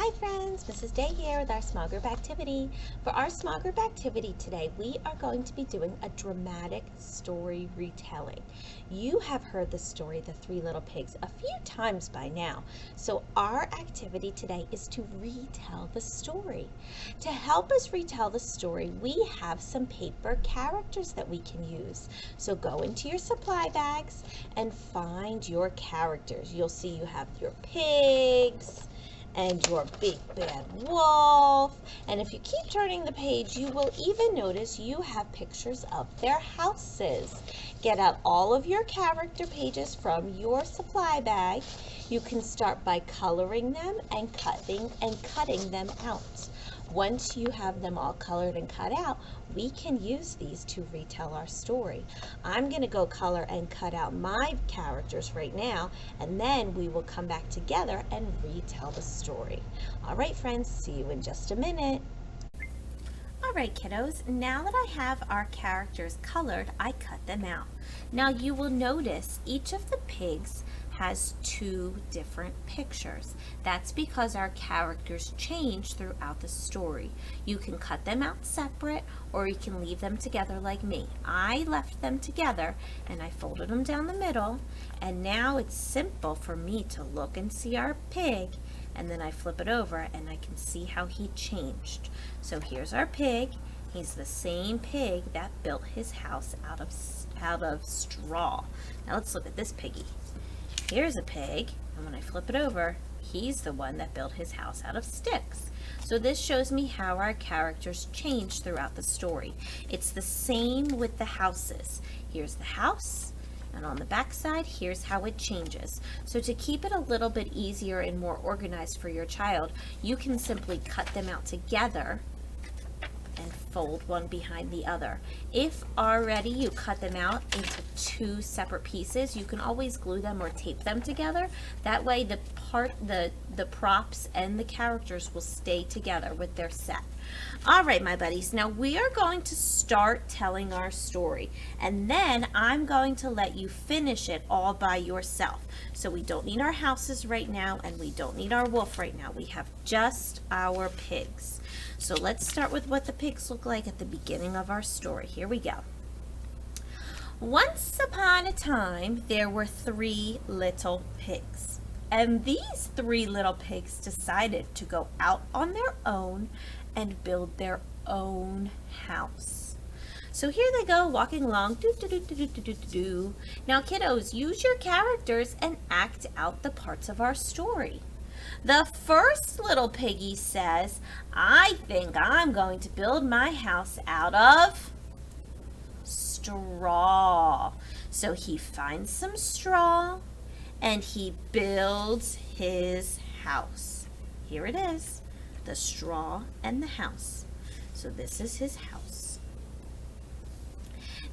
Hi friends, Mrs. Day here with our small group activity. For our small group activity today, we are going to be doing a dramatic story retelling. You have heard the story, The Three Little Pigs, a few times by now. So our activity today is to retell the story. To help us retell the story, we have some paper characters that we can use. So go into your supply bags and find your characters. You'll see you have your pigs, and your big bad wolf. And if you keep turning the page, you will even notice you have pictures of their houses. Get out all of your character pages from your supply bag. You can start by coloring them and cutting them out. Once you have them all colored and cut out, we can use these to retell our story. I'm going to go color and cut out my characters right now, and then we will come back together and retell the story. All right, friends, see you in just a minute. All right, kiddos, now that I have our characters colored, I cut them out. Now you will notice each of the pigs has two different pictures. That's because our characters change throughout the story. You can cut them out separate, or you can leave them together like me. I left them together and I folded them down the middle, and now it's simple for me to look and see our pig, and then I flip it over and I can see how he changed. So here's our pig. He's the same pig that built his house out of straw. Now let's look at this piggy. Here's a pig, and when I flip it over, he's the one that built his house out of sticks. So this shows me how our characters change throughout the story. It's the same with the houses. Here's the house, and on the back side, here's how it changes. So to keep it a little bit easier and more organized for your child, you can simply cut them out together and fold one behind the other. If already you cut them out into two separate pieces, you can always glue them or tape them together. That way the props and the characters will stay together with their set. All right, my buddies, now we are going to start telling our story, and then I'm going to let you finish it all by yourself. So we don't need our houses right now, and we don't need our wolf right now. We have just our pigs. So let's start with what the pigs look like at the beginning of our story. Here we go. Once upon a time, there were three little pigs. And these three little pigs decided to go out on their own and build their own house. So here they go, walking along. Do, do, do, do, do, do, do, do. Now, kiddos, use your characters and act out the parts of our story. The first little piggy says, I think I'm going to build my house out of straw. So he finds some straw and he builds his house. Here it is, the straw and the house. So this is his house.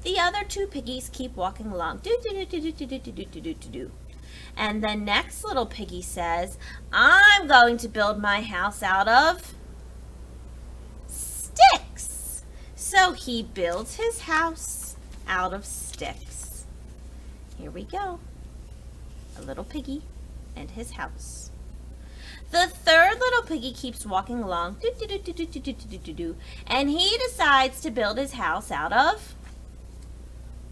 The other two piggies keep walking along. Do, do, do, do, do, do, do, do, do, do, do. And the next little piggy says, I'm going to build my house out of sticks. So he builds his house out of sticks. Here we go. A little piggy and his house. The third little piggy keeps walking along, do, do, do, do, do, do, do, do, do, and he decides to build his house out of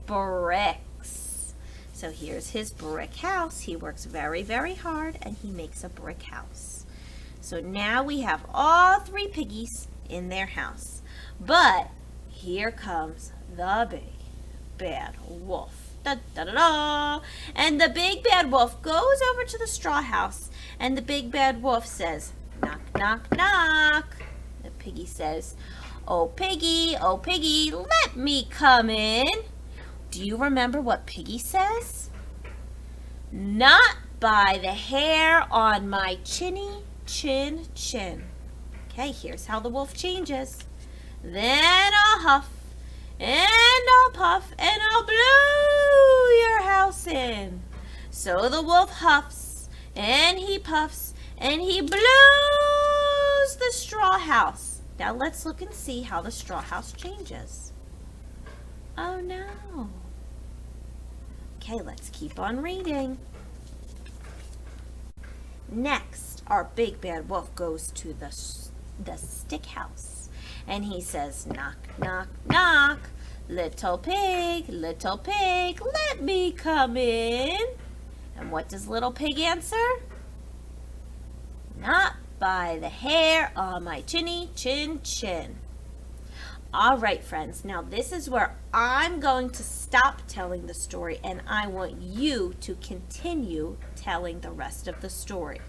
bricks. So here's his brick house. He works very, very hard and he makes a brick house. So now we have all three piggies in their house. But here comes the big bad wolf. Da, da, da, da. And the big bad wolf goes over to the straw house, and the big bad wolf says, knock, knock, knock. The piggy says, oh piggy, let me come in. Do you remember what Piggy says? Not by the hair on my chinny chin chin. Okay, here's how the wolf changes. Then I'll huff and I'll puff and I'll blow your house in. So the wolf huffs and he puffs and he blows the straw house. Now let's look and see how the straw house changes. Oh no. Okay, let's keep on reading. Next, our big bad wolf goes to the stick house, and he says, knock, knock, knock. Little pig, let me come in. And what does little pig answer? Not by the hair on my chinny chin chin. All right, friends, now this is where I'm going to stop telling the story, and I want you to continue telling the rest of the story.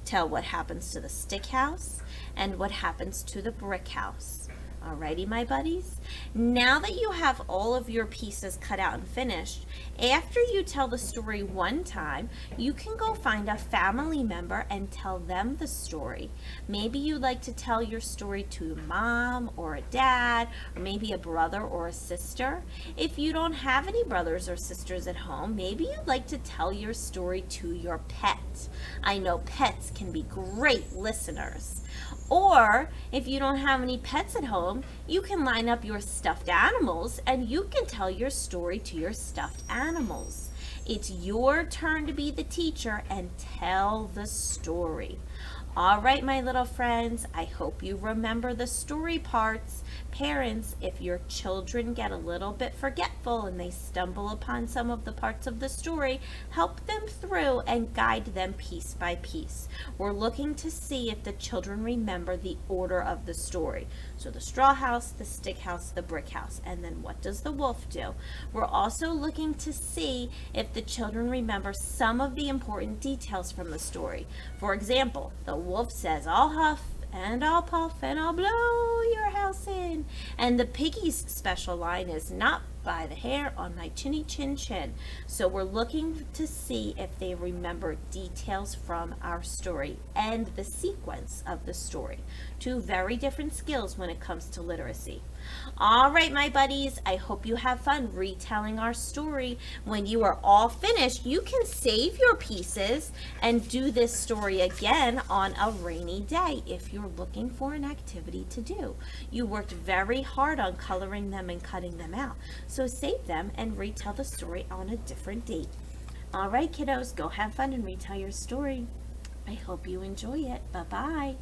Tell what happens to the stick house and what happens to the brick house. Alrighty, my buddies? Now that you have all of your pieces cut out and finished, after you tell the story one time, you can go find a family member and tell them the story. Maybe you'd like to tell your story to a mom or a dad, or maybe a brother or a sister. If you don't have any brothers or sisters at home, maybe you'd like to tell your story to your pet. I know pets can be great listeners. Or if you don't have any pets at home, you can line up your stuffed animals and you can tell your story to your stuffed animals. It's your turn to be the teacher and tell the story. All right, my little friends, I hope you remember the story parts. Parents, if your children get a little bit forgetful and they stumble upon some of the parts of the story, help them through and guide them piece by piece. We're looking to see if the children remember the order of the story. So the straw house, the stick house, the brick house, and then what does the wolf do? We're also looking to see if the children remember some of the important details from the story. For example, the wolf says, I'll huff and I'll puff and I'll blow your house in. And the piggy's special line is not by the hair on my chinny chin chin. So we're looking to see if they remember details from our story and the sequence of the story. Two very different skills when it comes to literacy. All right, my buddies, I hope you have fun retelling our story. When you are all finished, you can save your pieces and do this story again on a rainy day if you're looking for an activity to do. You worked very hard on coloring them and cutting them out, so save them and retell the story on a different date. All right, kiddos, go have fun and retell your story. I hope you enjoy it. Bye-bye.